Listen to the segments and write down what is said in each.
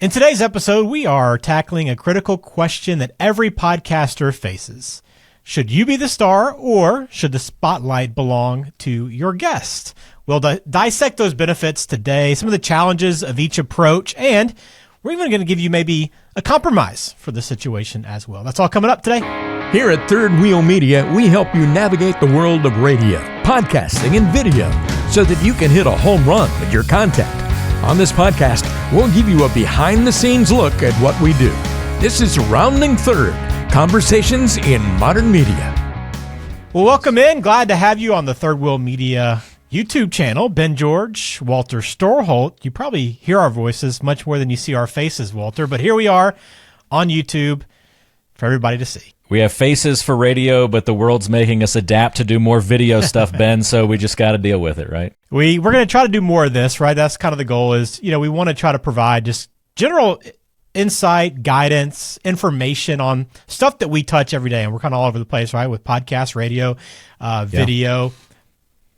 In today's episode, we are tackling a critical question that every podcaster faces. Should you be the star, or should the spotlight belong to your guest? We'll dissect those benefits today, some of the challenges of each approach, and we're even going to give you maybe a compromise for the situation as well. That's all coming up today. Here at Third Wheel Media, we help you navigate the world of radio, podcasting, and video so that you can hit a home run with your content. On this podcast, we'll give you a behind-the-scenes look at what we do. This is Rounding Third, Conversations in Modern Media. Well, welcome in. Glad to have you on the Third Wheel Media YouTube channel. Ben George, Walter Storholt. You probably hear our voices much more than you see our faces, Walter. But here we are on YouTube for everybody to see. We have faces for radio, but the world's making us adapt to do more video stuff, Ben, so we just got to deal with it, right? We're going to try to do more of this, right? That's kind of the goal is, we want to try to provide just general insight, guidance, information on stuff that we touch every day. And we're kind of all over the place, right? With podcasts, radio, video,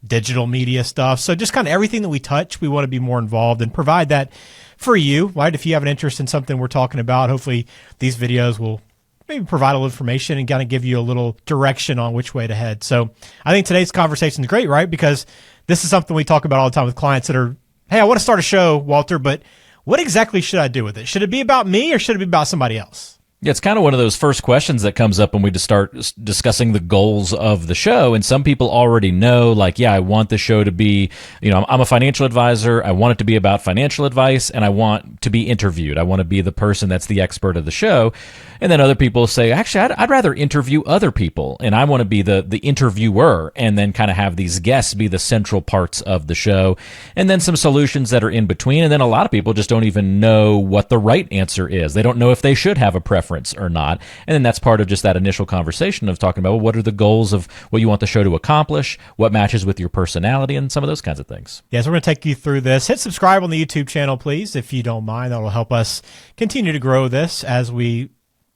digital media stuff. So just kind of everything that we touch, we want to be more involved and provide that for you, right? If you have an interest in something we're talking about, hopefully these videos will maybe provide a little information and kind of give you a little direction on which way to head. So I think today's conversation is great, right? Because this is something we talk about all the time with clients that are, hey, I want to start a show, Walter, but what exactly should I do with it? Should it be about me or should it be about somebody else? Yeah, it's kind of one of those first questions that comes up when we just start discussing the goals of the show. And some people already know, like, I want the show to be, I'm a financial advisor. I want it to be about financial advice, and I want to be interviewed. I want to be the person that's the expert of the show. And then other people say, actually, I'd rather interview other people, and I want to be the interviewer, and then kind of have these guests be the central parts of the show. And then some solutions that are in between. And then a lot of people just don't even know what the right answer is. They don't know if they should have a preference or not. And then that's part of just that initial conversation of talking about, well, what are the goals of what you want the show to accomplish, what matches with your personality, and some of those kinds of things. Yes, we're going to take you through this. Hit subscribe on the YouTube channel, please, if you don't mind. That will help us continue to grow this as we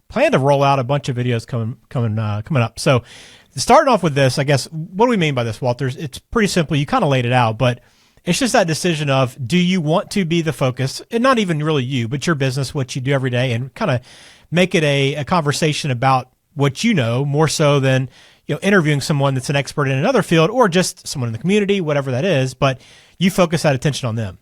plan to roll out a bunch of videos coming up. So starting off with this, I guess, what do we mean by this, Walter? It's pretty simple. You kind of laid it out, but it's just that decision of, do you want to be the focus, and not even really you, but your business, what you do every day, and kind of make it a conversation about what you know more so than interviewing someone that's an expert in another field or just someone in the community, whatever that is, but you focus that attention on them.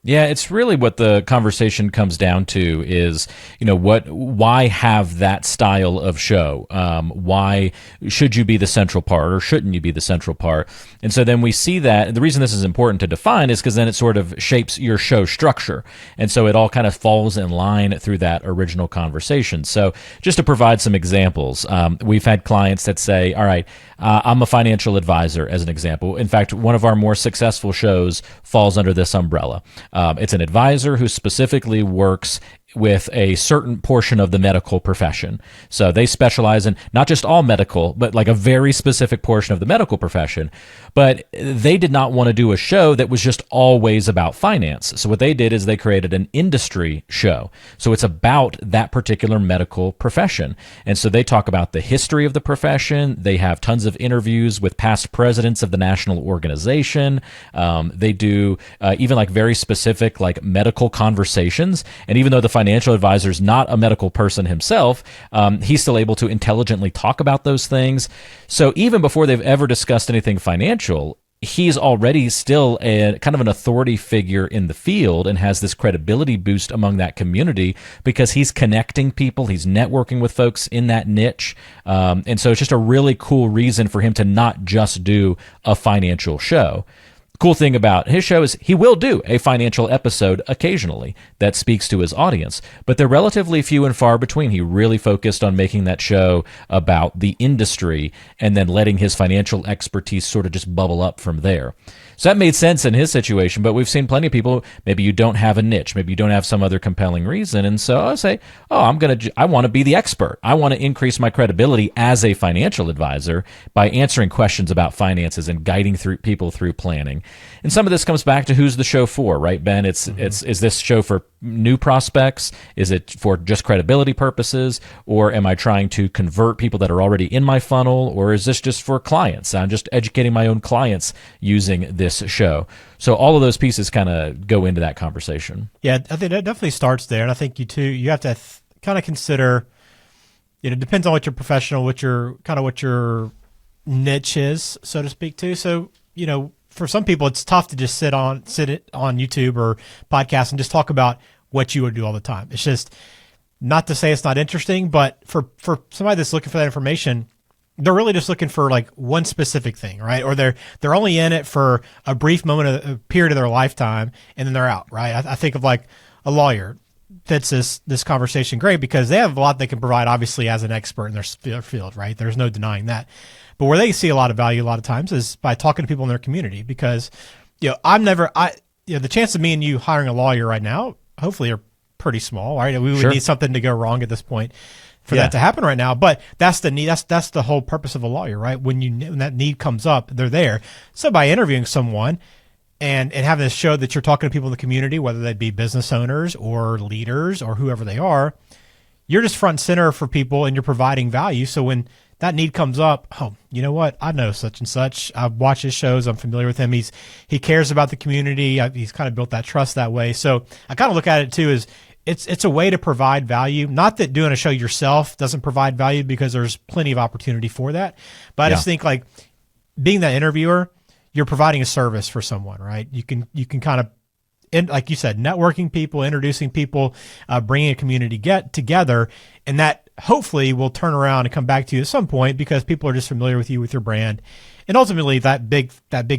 Yeah, it's really what the conversation comes down to is, why have that style of show? Why should you be the central part or shouldn't you be the central part? And so then we see that, and the reason this is important to define is because then it sort of shapes your show structure. And so it all kind of falls in line through that original conversation. So just to provide some examples, we've had clients that say, all right, I'm a financial advisor, as an example. In fact, one of our more successful shows falls under this umbrella. It's an advisor who specifically works with a certain portion of the medical profession. So they specialize in not just all medical, but like a very specific portion of the medical profession. But they did not want to do a show that was just always about finance. So what they did is they created an industry show. So it's about that particular medical profession. And so they talk about the history of the profession. They have tons of interviews with past presidents of the national organization. They do even like very specific like medical conversations. And even though the financial advisor is not a medical person himself, he's still able to intelligently talk about those things. So even before they've ever discussed anything financial, he's already still a kind of an authority figure in the field and has this credibility boost among that community because he's connecting people, he's networking with folks in that niche. And so it's just a really cool reason for him to not just do a financial show. Cool thing about his show is he will do a financial episode occasionally that speaks to his audience, but they're relatively few and far between. He really focused on making that show about the industry and then letting his financial expertise sort of just bubble up from there. So that made sense in his situation, but we've seen plenty of people, maybe you don't have a niche, maybe you don't have some other compelling reason, and so I say, I want to be the expert. I want to increase my credibility as a financial advisor by answering questions about finances and guiding people through planning. And some of this comes back to who's the show for, right, Ben? Is this show for new prospects? Is it for just credibility purposes? Or am I trying to convert people that are already in my funnel? Or is this just for clients? I'm just educating my own clients using this show. So all of those pieces kind of go into that conversation. Yeah, I think that definitely starts there. And I think you have to kind of consider, it depends on what your professional, what your niche is, so to speak, too. So, for some people, it's tough to just sit on YouTube or podcast and just talk about what you would do all the time. It's just, not to say it's not interesting, but for somebody that's looking for that information, they're really just looking for like one specific thing, right? Or they're only in it for a brief moment, a period of their lifetime, and then they're out, right? I think of like a lawyer fits this conversation great because they have a lot they can provide, obviously, as an expert in their field, right? There's no denying that. But where they see a lot of value a lot of times is by talking to people in their community, because the chance of me and you hiring a lawyer right now, hopefully, are pretty small, right? We would need something to go wrong at this point for that to happen right now. But that's the need. That's the whole purpose of a lawyer, right? When that need comes up, they're there. So by interviewing someone and having this show that you're talking to people in the community, whether they be business owners or leaders or whoever they are, you're just front and center for people and you're providing value. So when that need comes up, oh, you know what? I know such and such. I've watched his shows. I'm familiar with him. He cares about the community. He's kind of built that trust that way. So I kind of look at it too as it's a way to provide value. Not that doing a show yourself doesn't provide value, because there's plenty of opportunity for that. But I just think like being that interviewer, you're providing a service for someone, right? You can kind of, like you said, networking people, introducing people, bringing a community together, and that hopefully will turn around and come back to you at some point because people are just familiar with you, with your brand. And ultimately that big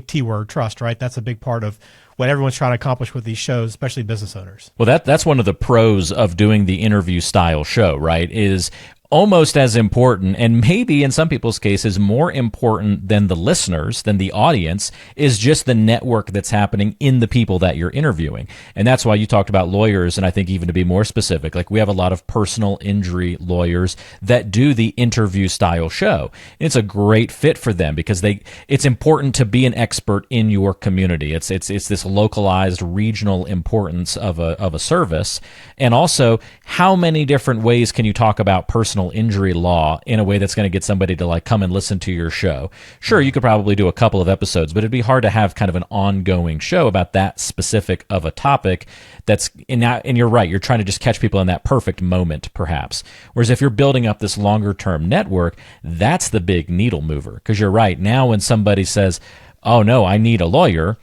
T word, trust, right? That's a big part of what everyone's trying to accomplish with these shows, especially business owners. Well, that's one of the pros of doing the interview style show, right? Is almost as important, and maybe in some people's cases more important than the listeners, than the audience, is just the network that's happening in the people that you're interviewing. And that's why you talked about lawyers, and I think even to be more specific, like we have a lot of personal injury lawyers that do the interview style show. It's a great fit for them because it's important to be an expert in your community. It's this localized regional importance of a service. And also, how many different ways can you talk about personal injury law in a way that's going to get somebody to like come and listen to your show? Sure, you could probably do a couple of episodes, but it'd be hard to have kind of an ongoing show about that specific of a topic. And you're right, you're trying to just catch people in that perfect moment, perhaps. Whereas if you're building up this longer term network, that's the big needle mover. Because you're right, now when somebody says, oh no, I need a lawyer,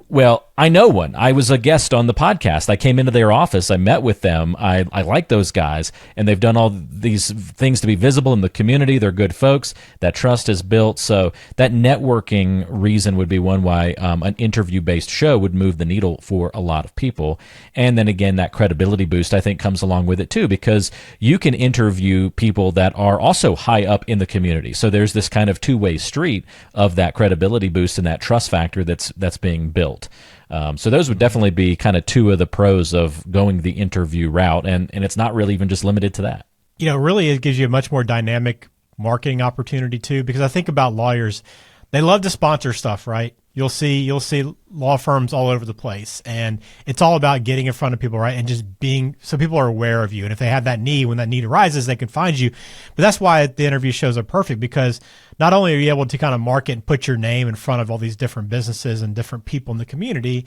well, I know one. I was a guest on the podcast. I came into their office. I met with them. I like those guys, and they've done all these things to be visible in the community. They're good folks. That trust is built. So that networking reason would be one why an interview-based show would move the needle for a lot of people. And then again, that credibility boost, I think, comes along with it too, because you can interview people that are also high up in the community. So there's this kind of two-way street of that credibility boost and that trust factor that's being built. So those would definitely be kind of two of the pros of going the interview route, and it's not really even just limited to that. Really it gives you a much more dynamic marketing opportunity too, because I think about lawyers, they love to sponsor stuff, right? You'll see law firms all over the place, and it's all about getting in front of people, right? And just being, so people are aware of you. And if they have that need, when that need arises, they can find you. But that's why the interview shows are perfect, because not only are you able to kind of market and put your name in front of all these different businesses and different people in the community,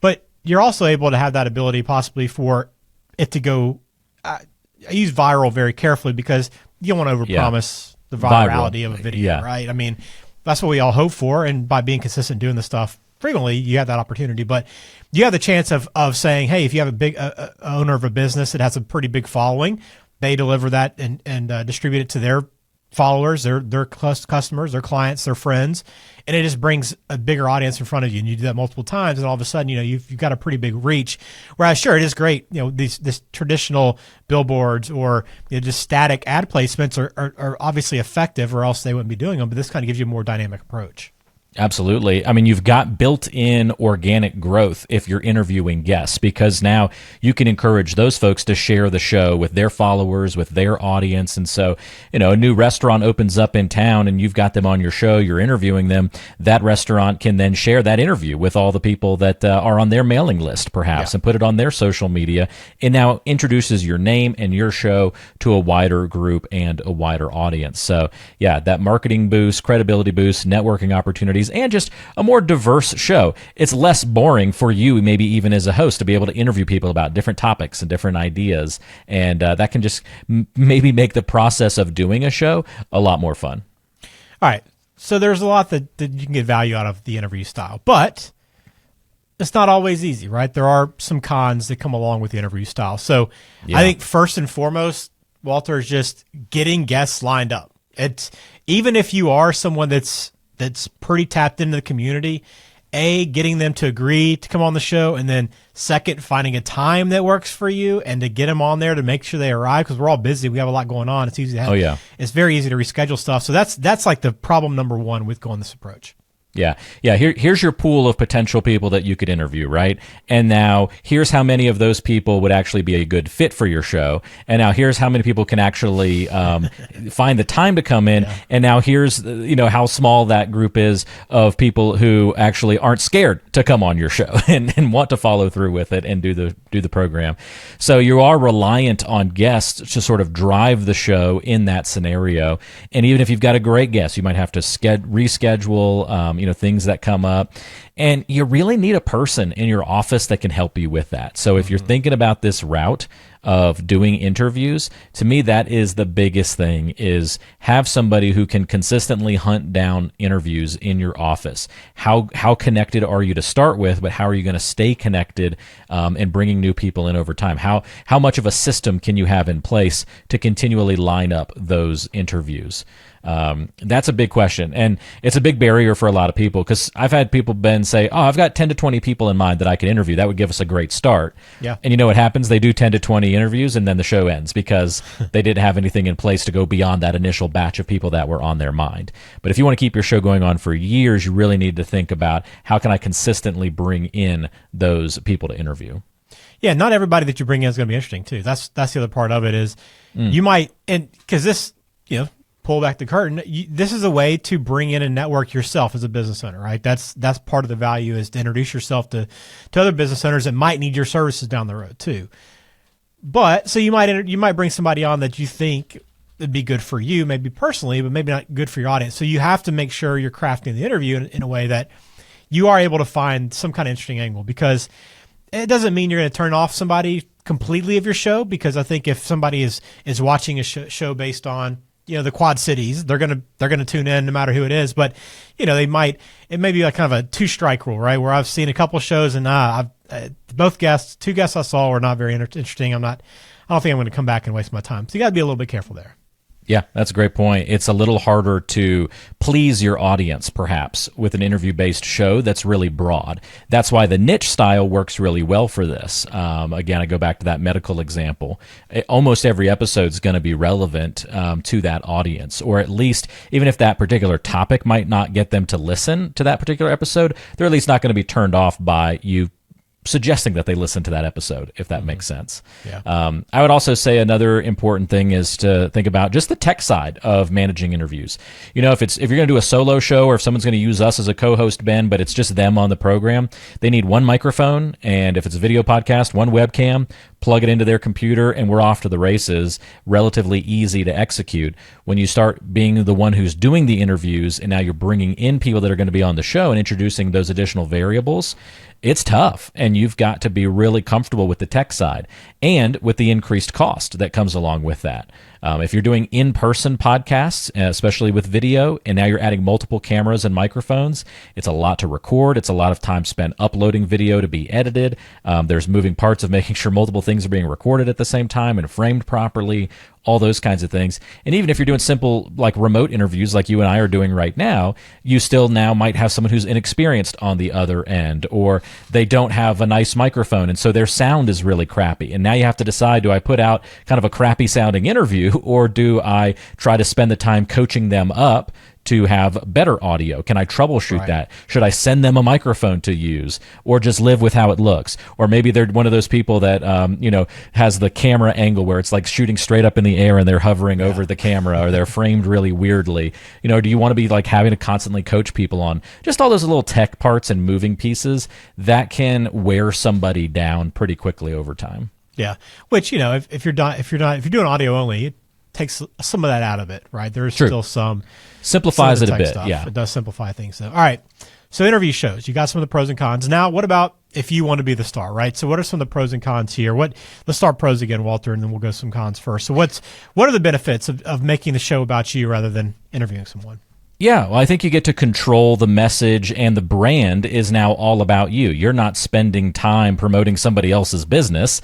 but you're also able to have that ability possibly for it to go, I use viral very carefully because you don't want to overpromise the virality of a video, right? I mean, that's what we all hope for. And by being consistent doing this stuff frequently, you have that opportunity. But you have the chance of saying, hey, if you have a big owner of a business that has a pretty big following, they deliver that and distribute it to their followers, their customers, their clients, their friends, and it just brings a bigger audience in front of you. And you do that multiple times, and all of a sudden, you've got a pretty big reach. Whereas, sure, it is great. This traditional billboards or just static ad placements are obviously effective, or else they wouldn't be doing them. But this kind of gives you a more dynamic approach. Absolutely. I mean, you've got built-in organic growth if you're interviewing guests, because now you can encourage those folks to share the show with their followers, with their audience. And so, a new restaurant opens up in town and you've got them on your show, you're interviewing them. That restaurant can then share that interview with all the people that are on their mailing list, perhaps, and put it on their social media. It now introduces your name and your show to a wider group and a wider audience. So, yeah, that marketing boost, credibility boost, networking opportunities, and just a more diverse show. It's less boring for you, maybe even as a host, to be able to interview people about different topics and different ideas. And that can just maybe make the process of doing a show a lot more fun. All right. So there's a lot that you can get value out of the interview style, but it's not always easy, right? There are some cons that come along with the interview style. So I think first and foremost, Walter, is just getting guests lined up. It's even if you are someone that's pretty tapped into the community, getting them to agree to come on the show, and then second, finding a time that works for you and to get them on there to make sure they arrive, because we're all busy. We have a lot going on. It's easy to have. It's very easy to reschedule stuff. So that's like the problem number one with going this approach. Yeah. Here's your pool of potential people that you could interview, right? And now here's how many of those people would actually be a good fit for your show. And now here's how many people can actually find the time to come in. Yeah. And now here's how small that group is of people who actually aren't scared to come on your show and want to follow through with it and do the program. So you are reliant on guests to sort of drive the show in that scenario. And even if you've got a great guest, you might have to reschedule. Things that come up, and you really need a person in your office that can help you with that. So if you're thinking about this route of doing interviews, to me, that is the biggest thing, is have somebody who can consistently hunt down interviews in your office. How connected are you to start with, but how are you going to stay connected and bringing new people in over time? How much of a system can you have in place to continually line up those interviews? That's a big question, and it's a big barrier for a lot of people, because I've had people say, I've got 10 to 20 people in mind that I could interview. That would give us a great start. Yeah. And you know what happens? They do 10 to 20 interviews, and then the show ends because they didn't have anything in place to go beyond that initial batch of people that were on their mind. But if you want to keep your show going on for years, you really need to think about, how can I consistently bring in those people to interview? Yeah, not everybody that you bring in is going to be interesting too. That's the other part of it, is you might, and because this, pull back the curtain, this is a way to bring in and network yourself as a business owner, right? That's part of the value, is to introduce yourself to other business owners that might need your services down the road too. But so you might bring somebody on that you think would be good for you, maybe personally, but maybe not good for your audience. So you have to make sure you're crafting the interview in a way that you are able to find some kind of interesting angle, because it doesn't mean you're going to turn off somebody completely of your show, because I think if somebody is watching a show based on the Quad Cities, they're gonna tune in no matter who it is. But it may be like kind of a 2-strike rule, right? Where I've seen a couple shows and two guests I saw were not very interesting. I don't think I'm going to come back and waste my time. So you got to be a little bit careful there. Yeah, that's a great point. It's a little harder to please your audience, perhaps, with an interview-based show that's really broad. That's why the niche style works really well for this. Again, I go back to that medical example. Almost every episode is going to be relevant to that audience, or at least, even if that particular topic might not get them to listen to that particular episode, they're at least not going to be turned off by you suggesting that they listen to that episode, if that makes sense. Yeah. I would also say another important thing is to think about just the tech side of managing interviews. If you're going to do a solo show, or if someone's going to use us as a co-host, Ben, but it's just them on the program, they need one microphone, and if it's a video podcast, one webcam, plug it into their computer, and we're off to the races. Relatively easy to execute. When you start being the one who's doing the interviews, and now you're bringing in people that are going to be on the show and introducing those additional variables, it's tough, and you've got to be really comfortable with the tech side and with the increased cost that comes along with that. If you're doing in-person podcasts, especially with video, and now you're adding multiple cameras and microphones, it's a lot to record. It's a lot of time spent uploading video to be edited. There's moving parts of making sure multiple things are being recorded at the same time and framed properly, all those kinds of things. And even if you're doing simple, like remote interviews like you and I are doing right now, you still now might have someone who's inexperienced on the other end, or they don't have a nice microphone, and so their sound is really crappy. And now you have to decide, do I put out kind of a crappy sounding interview audio, or do I try to spend the time coaching them up to have better audio? Can I troubleshoot that? Should I send them a microphone to use, or just live with how it looks? Or maybe they're one of those people that has the camera angle where it's like shooting straight up in the air and they're hovering over the camera, or they're framed really weirdly. Do you want to be like having to constantly coach people on just all those little tech parts and moving pieces that can wear somebody down pretty quickly over time? Yeah, which if you're doing audio only, it takes some of that out of it, right? There's still some simplifies it a bit. Stuff. Yeah, it does simplify things though. All right, so interview shows. You got some of the pros and cons. Now, what about if you want to be the star, right? So, what are some of the pros and cons here? Let's start pros again, Walter, and then we'll go some cons first. So, what are the benefits of making the show about you rather than interviewing someone? Yeah, well, I think you get to control the message, and the brand is now all about you. You're not spending time promoting somebody else's business.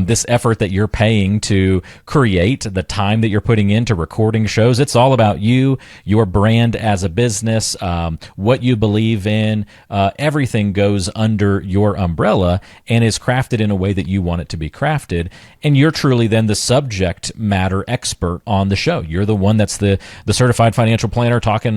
This effort that you're paying to create, the time that you're putting into recording shows, it's all about you, your brand as a business, what you believe in. Everything goes under your umbrella and is crafted in a way that you want it to be crafted. And you're truly then the subject matter expert on the show. You're the one that's the certified financial planner talking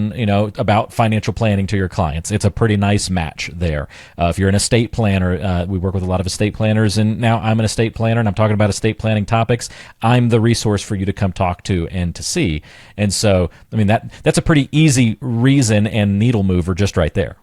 about financial planning to your clients. It's a pretty nice match there. If you're an estate planner, we work with a lot of estate planners, and now I'm an estate planner and I'm talking about estate planning topics. I'm the resource for you to come talk to and to see. And so, that's a pretty easy reason and needle mover just right there.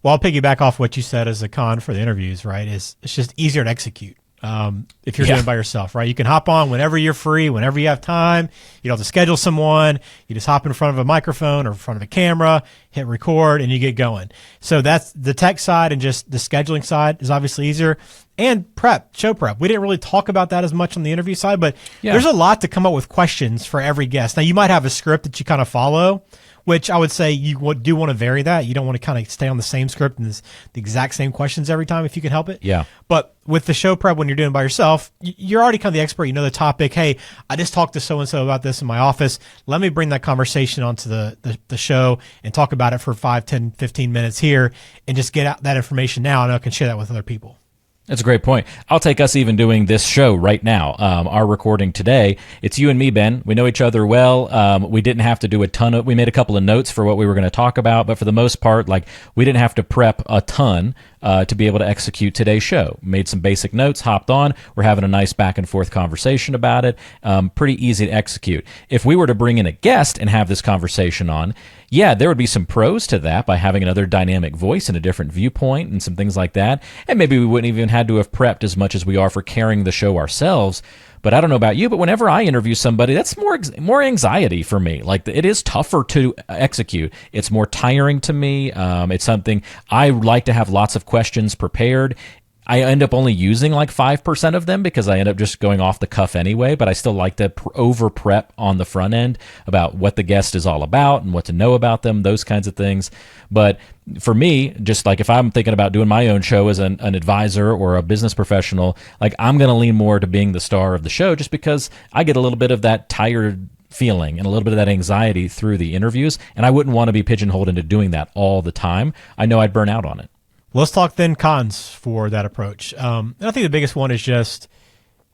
Well, I'll piggyback off what you said as a con for the interviews, right? It's just easier to execute. If you're doing it by yourself, right? You can hop on whenever you're free, whenever you have time. You don't have to schedule someone. You just hop in front of a microphone or in front of a camera, hit record, and you get going. So that's the tech side, and just the scheduling side is obviously easier. And show prep. We didn't really talk about that as much on the interview side, but there's a lot to come up with questions for every guest. Now, you might have a script that you kind of follow, which I would say you do want to vary that. You don't want to kind of stay on the same script and the exact same questions every time if you can help it. Yeah. But with the show prep, when you're doing it by yourself, you're already kind of the expert. You know the topic. Hey, I just talked to so-and-so about this in my office. Let me bring that conversation onto the show and talk about it for 5, 10, 15 minutes here and just get out that information now, and I can share that with other people. That's a great point. I'll take us even doing this show right now, our recording today. It's you and me, Ben. We know each other well. We didn't have to do we made a couple of notes for what we were going to talk about, but for the most part, we didn't have to prep a ton to be able to execute today's show. Made some basic notes, hopped on. We're having a nice back and forth conversation about it. Pretty easy to execute. If we were to bring in a guest and have this conversation on, there would be some pros to that by having another dynamic voice and a different viewpoint and some things like that. And maybe we wouldn't even had to have prepped as much as we are for carrying the show ourselves. But I don't know about you, but whenever I interview somebody, that's more anxiety for me. It is tougher to execute. It's more tiring to me. It's something I like to have lots of questions prepared. I end up only using 5% of them because I end up just going off the cuff anyway, but I still like to over prep on the front end about what the guest is all about and what to know about them, those kinds of things. But for me, just if I'm thinking about doing my own show as an advisor or a business professional, I'm going to lean more to being the star of the show just because I get a little bit of that tired feeling and a little bit of that anxiety through the interviews, and I wouldn't want to be pigeonholed into doing that all the time. I know I'd burn out on it. Let's talk then cons for that approach. And I think the biggest one is just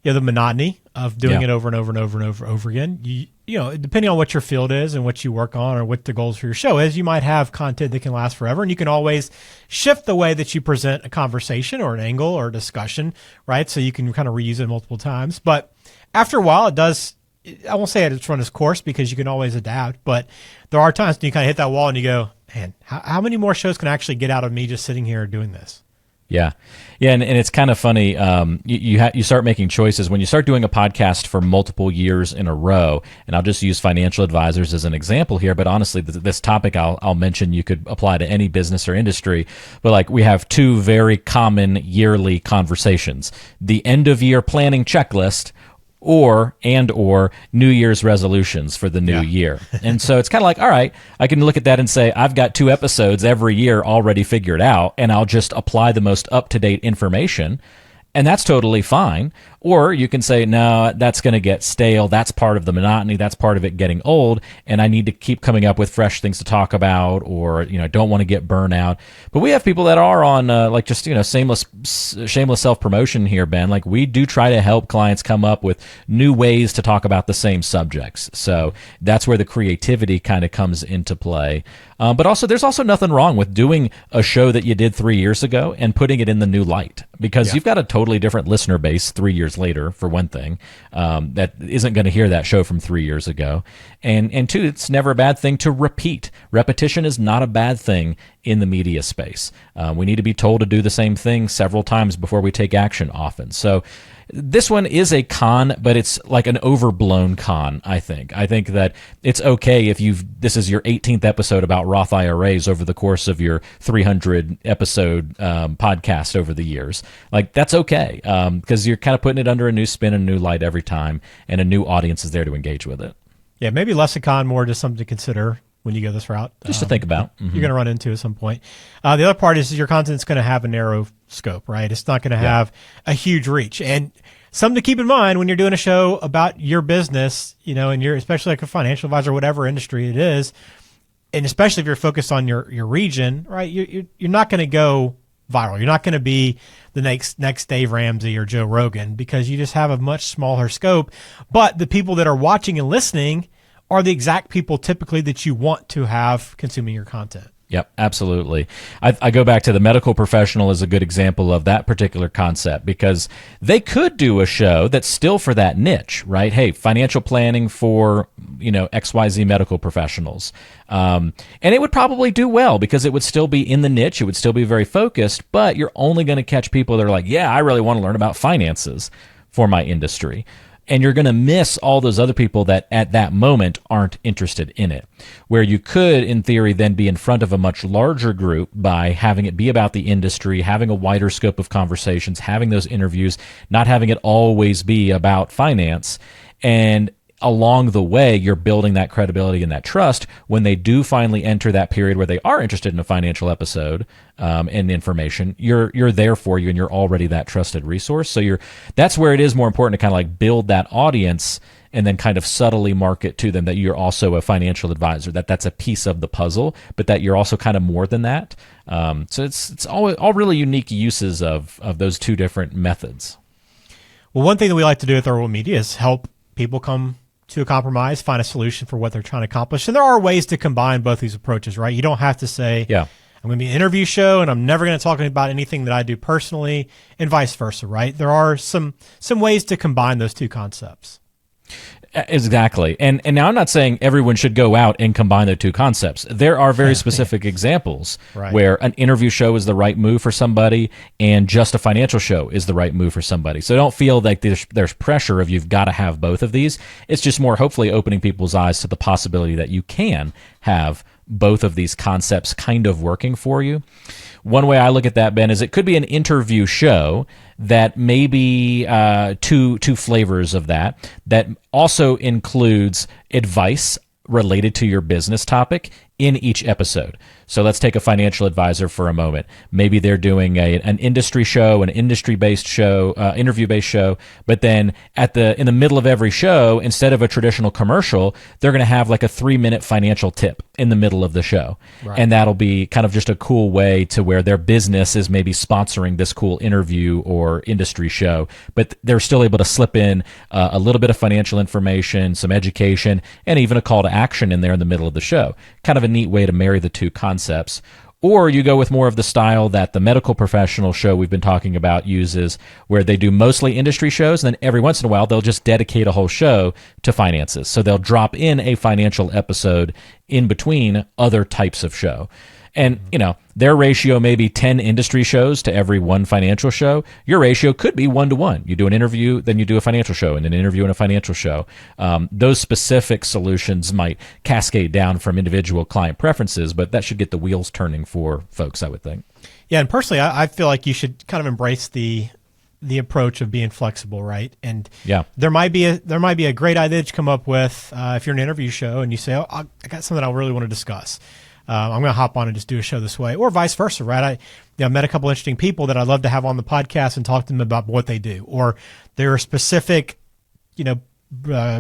the monotony of doing it over and over and over and over again. Depending on what your field is and what you work on or what the goals for your show is, you might have content that can last forever, and you can always shift the way that you present a conversation or an angle or a discussion, right? So you can kind of reuse it multiple times. But after a while, I won't say it's run its course because you can always adapt, but there are times when you kind of hit that wall and you go, man, how many more shows can I actually get out of me just sitting here doing this? Yeah, and it's kind of funny. You start making choices when you start doing a podcast for multiple years in a row. And I'll just use financial advisors as an example here. But honestly, this topic I'll mention you could apply to any business or industry. But we have two very common yearly conversations: the end of year planning checklist, or New Year's resolutions for the new year. And so it's kind of all right, I can look at that and say, I've got 2 episodes every year already figured out, and I'll just apply the most up-to-date information. And that's totally fine. Or you can say, no, that's going to get stale. That's part of the monotony. That's part of it getting old. And I need to keep coming up with fresh things to talk about, or, I don't want to get burnout. But we have people that are on shameless self-promotion here, Ben. Like, we do try to help clients come up with new ways to talk about the same subjects. So that's where the creativity kind of comes into play. But also, there's also nothing wrong with doing a show that you did 3 years ago and putting it in the new light, because you've got a totally different listener base 3 years later, for one thing, that isn't going to hear that show from 3 years ago. And two, it's never a bad thing to repeat. Repetition is not a bad thing in the media space. We need to be told to do the same thing several times before we take action often. So this one is a con, but it's like an overblown con, I think. I think that it's okay if this is your 18th episode about Roth IRAs over the course of your 300 episode podcast over the years. Like, that's okay, because you're kind of putting it under a new spin and a new light every time, and a new audience is there to engage with it. Yeah, maybe less a con, more just something to consider when you go this route. Just to think about. You're going to run into at some point. The other part is your content's going to have a narrow scope, right? It's not going to have a huge reach. And something to keep in mind when you're doing a show about your business, and you're especially like a financial advisor, whatever industry it is, and especially if you're focused on your region, right? You're not going to go viral. You're not going to be the next Dave Ramsey or Joe Rogan, because you just have a much smaller scope. But the people that are watching and listening are the exact people typically that you want to have consuming your content. Yep, absolutely. I go back to the medical professional as a good example of that particular concept, because they could do a show that's still for that niche, right? Hey, financial planning for, XYZ medical professionals. And it would probably do well, because it would still be in the niche. It would still be very focused, but you're only going to catch people that are like, yeah, I really want to learn about finances for my industry. And you're going to miss all those other people that at that moment aren't interested in it. Where you could, in theory, then be in front of a much larger group by having it be about the industry, having a wider scope of conversations, having those interviews, not having it always be about finance. And along the way, you're building that credibility and that trust when they do finally enter that period where they are interested in a financial episode and information. You're there for you, and you're already that trusted resource. So that's where it is more important to kind of like build that audience and then kind of subtly market to them that you're also a financial advisor, that's a piece of the puzzle, but that you're also kind of more than that. So it's all really unique uses of those two different methods. Well, one thing that we like to do with Thirlwell Media is help people come to a compromise, find a solution for what they're trying to accomplish. And there are ways to combine both these approaches, right? You don't have to say, I'm going to be an interview show and I'm never going to talk about anything that I do personally, and vice versa, right? There are some ways to combine those two concepts. Exactly. And now I'm not saying everyone should go out and combine the two concepts. There are very specific examples where an interview show is the right move for somebody and just a financial show is the right move for somebody. So don't feel like there's pressure of you've got to have both of these. It's just more hopefully opening people's eyes to the possibility that you can have both of these concepts kind of working for you. One way I look at that, Ben, is it could be an interview show that may be two flavors of that also includes advice related to your business topic in each episode. So let's take a financial advisor for a moment. Maybe they're doing an industry show, an industry-based show, interview-based show, but then in the middle of every show, instead of a traditional commercial, they're going to have like a 3-minute financial tip in the middle of the show. Right. And that'll be kind of just a cool way to where their business is maybe sponsoring this cool interview or industry show, but they're still able to slip in a little bit of financial information, some education, and even a call to action in there in the middle of the show. Kind of a neat way to marry the two concepts. Or you go with more of the style that the medical professional show we've been talking about uses, where they do mostly industry shows, and then every once in a while they'll just dedicate a whole show to finances. So they'll drop in a financial episode in between other types of show. And, their ratio may be 10 industry shows to every one financial show. Your ratio could be 1-to-1. You do an interview, then you do a financial show, and an interview and a financial show. Those specific solutions might cascade down from individual client preferences, but that should get the wheels turning for folks, I would think. Yeah, and personally, I feel like you should kind of embrace the approach of being flexible, right? And there might be a great idea that you come up with if you're an interview show and you say, I got something I really want to discuss. I'm going to hop on and just do a show this way, or vice versa, right? I met a couple interesting people that I'd love to have on the podcast and talk to them about what they do, or their specific,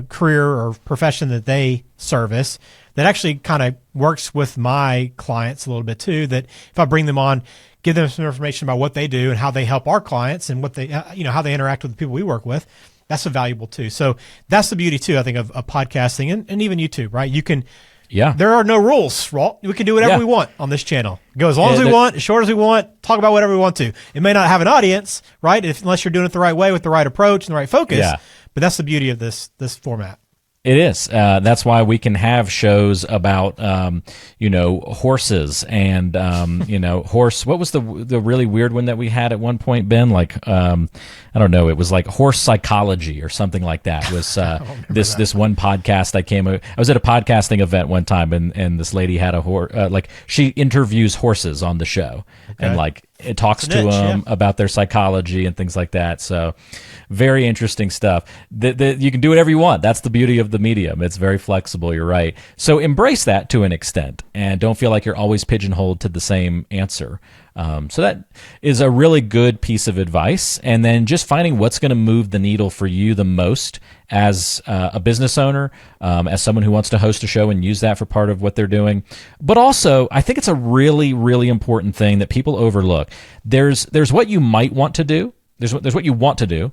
career or profession that they service that actually kind of works with my clients a little bit too. That if I bring them on, give them some information about what they do and how they help our clients and what they, how they interact with the people we work with, that's valuable too. So that's the beauty too, I think, of podcasting and even YouTube, right? You can, there are no rules, Walt. We can do whatever we want on this channel. Go as long as we want, as short as we want, talk about whatever we want to. It may not have an audience, right? Unless you're doing it the right way with the right approach and the right focus. Yeah. But that's the beauty of this format. It is. That's why we can have shows about, horses and, horse. What was the really weird one that we had at one point, Ben? Like, I don't know. It was like horse psychology or something like that. It was this one podcast I was at a podcasting event one time, and this lady had a horse. She interviews horses on the show, and it talks to them about their psychology and things like that. So, very interesting stuff. You can do whatever you want. That's the beauty of the medium. It's very flexible. You're right. So embrace that to an extent, and don't feel like you're always pigeonholed to the same answer. So that is a really good piece of advice. And then just finding what's going to move the needle for you the most as a business owner, as someone who wants to host a show and use that for part of what they're doing. But also, I think it's a really, really important thing that people overlook. There's what you might want to do. There's what you want to do.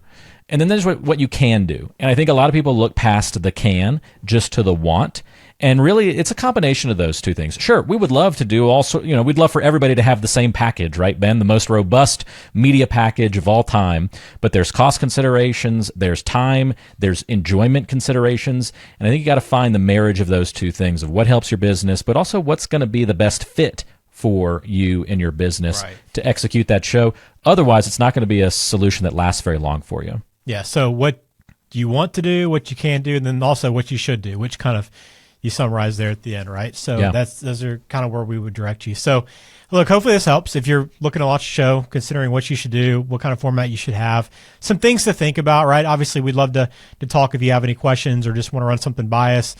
And then there's what you can do. And I think a lot of people look past the can just to the want. And really, it's a combination of those two things. Sure, we would love to do we'd love for everybody to have the same package, right, Ben? The most robust media package of all time. But there's cost considerations, there's time, there's enjoyment considerations. And I think you got to find the marriage of those two things of what helps your business, but also what's going to be the best fit for you and your business to execute that show. Otherwise, it's not going to be a solution that lasts very long for you. Yeah, so what you want to do, what you can do, and then also what you should do, which kind of you summarize there at the end, right? So those are kind of where we would direct you. So look, hopefully this helps. If you're looking to launch a show, considering what you should do, what kind of format you should have, some things to think about, right? Obviously, we'd love to talk if you have any questions or just want to run something by us.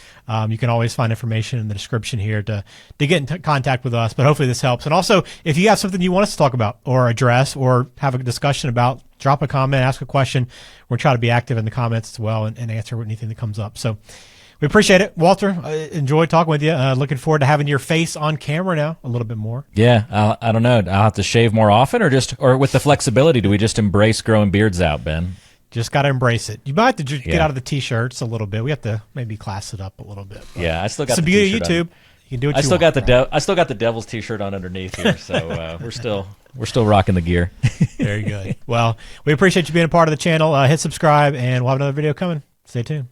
You can always find information in the description here to get in contact with us. But hopefully this helps. And also, if you have something you want us to talk about or address or have a discussion about, drop a comment, ask a question. We'll try to be active in the comments as well and answer anything that comes up. So we appreciate it. Walter, enjoyed talking with you. Looking forward to having your face on camera now a little bit more. Yeah, I don't know. I'll have to shave more often or with the flexibility, do we just embrace growing beards out, Ben? Just got to embrace it. You might have to get out of the T-shirts a little bit. We have to maybe class it up a little bit. Yeah, I still got the beauty of YouTube. You can do what you want. I still got the Devil's T-shirt on underneath here, so we're still rocking the gear. Very good. Well, we appreciate you being a part of the channel. Hit subscribe, and we'll have another video coming. Stay tuned.